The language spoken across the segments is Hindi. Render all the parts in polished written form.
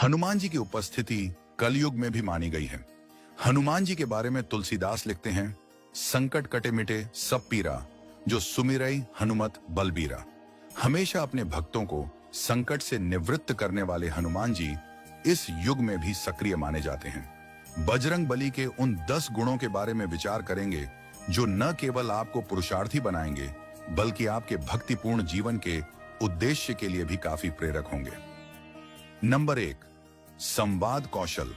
हनुमान जी की उपस्थिति कलयुग में भी मानी गई है। हनुमान जी के बारे में तुलसीदास लिखते हैं, संकट कटे मिटे सब पीरा, जो सुमिरई हनुमत बलबीरा। हमेशा अपने भक्तों को संकट से निवृत्त करने वाले हनुमान जी इस युग में भी सक्रिय माने जाते हैं। बजरंग बली के उन 10 गुणों के बारे में विचार करेंगे जो न केवल आपको पुरुषार्थी बनाएंगे बल्कि आपके भक्तिपूर्ण जीवन के उद्देश्य के लिए भी काफी प्रेरक होंगे। नंबर 1, संवाद कौशल।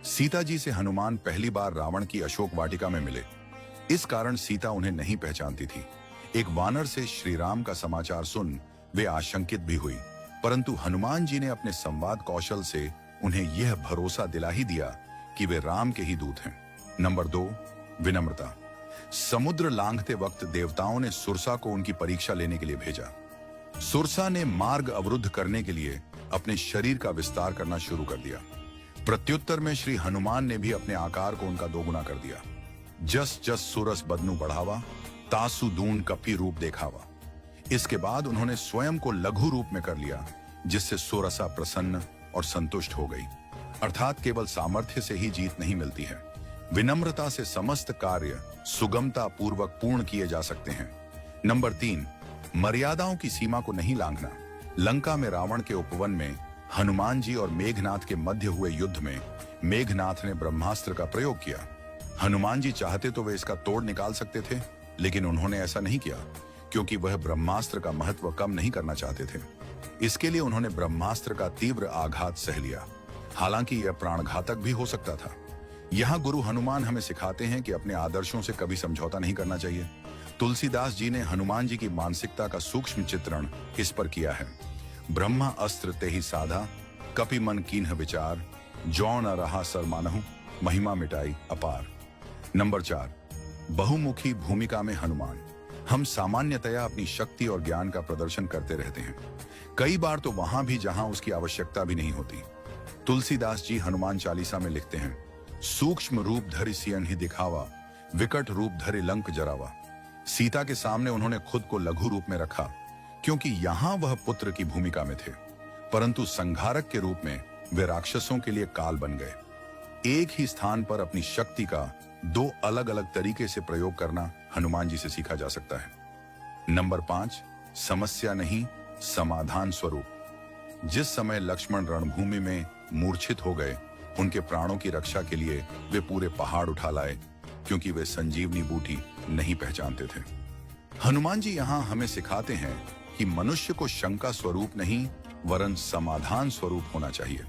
सीता जी से हनुमान पहली बार रावण की अशोक वाटिका में मिले। इस कारण सीता उन्हें नहीं पहचानती थी। एक वानर से श्री राम का समाचार सुन वे आशंकित भी हुई, परंतु हनुमान जी ने अपने संवाद कौशल से उन्हें यह भरोसा दिला ही दिया कि वे राम के ही दूत हैं। नंबर 2, विनम्रता। समुद्र लांघते वक्त देवताओं ने सुरसा को उनकी परीक्षा लेने के लिए भेजा। सुरसा ने मार्ग अवरुद्ध करने के लिए अपने शरीर का विस्तार करना शुरू कर दिया। प्रत्युत्तर में श्री हनुमान ने भी अपने आकार को उनका दोगुना कर दिया। जस जस सुरस बदनु बढ़ावा, तासु दून कपी रूप देखावा। इसके बाद उन्होंने स्वयं को लघु रूप में कर लिया, जिससे सुरसा प्रसन्न और संतुष्ट हो गई। अर्थात केवल सामर्थ्य से ही जीत नहीं मिलती है, विनम्रता से समस्त कार्य सुगमता पूर्वक पूर्ण किए जा सकते हैं। नंबर 3, मर्यादाओं की सीमा को नहीं लांघना। लंका में रावण के उपवन में हनुमान जी और मेघनाथ के मध्य हुए युद्ध में मेघनाथ ने ब्रह्मास्त्र का प्रयोग किया। हनुमान जी चाहते तो वे इसका तोड़ निकाल सकते थे, लेकिन उन्होंने ऐसा नहीं किया क्योंकि वह ब्रह्मास्त्र का महत्व कम नहीं करना चाहते थे। इसके लिए उन्होंने ब्रह्मास्त्र का तीव्र आघात सह लिया, हालांकि यह प्राणघातक भी हो सकता था। यहाँ गुरु हनुमान हमें सिखाते हैं कि अपने आदर्शों से कभी समझौता नहीं करना चाहिए। तुलसीदास जी ने हनुमान जी की मानसिकता का सूक्ष्म चित्रण इस पर किया है। ब्रह्मा अस्त्र ते ही साधा, कपि मन कीन्ह विचार, जौ न रहा सरमानहु, महिमा मिटाई अपार। नंबर 4, बहुमुखी भूमिका में हनुमान। हम सामान्यतया अपनी शक्ति और ज्ञान का प्रदर्शन करते रहते हैं, कई बार तो वहां भी जहां उसकी आवश्यकता भी नहीं होती। तुलसीदास जी हनुमान चालीसा में लिखते हैं, सूक्ष्म रूप धरि सियन ही दिखावा, विकट रूप धरि लंक जरावा। सीता के सामने उन्होंने खुद को लघु रूप में रखा क्योंकि यहां वह पुत्र की भूमिका में थे, परंतु संघारक के रूप में वे राक्षसों के लिए काल बन गए। एक ही स्थान पर अपनी शक्ति का 2 अलग अलग तरीके से प्रयोग करना हनुमान जी से सीखा जा सकता है। नंबर 5, समस्या नहीं समाधान स्वरूप। जिस समय लक्ष्मण रणभूमि में मूर्छित हो गए, उनके प्राणों की रक्षा के लिए वे पूरे पहाड़ उठा लाए क्योंकि वे संजीवनी बूटी नहीं पहचानते थे। हनुमान जी यहाँ हमें सिखाते हैं कि मनुष्य को शंका स्वरूप नहीं वरन समाधान स्वरूप होना चाहिए।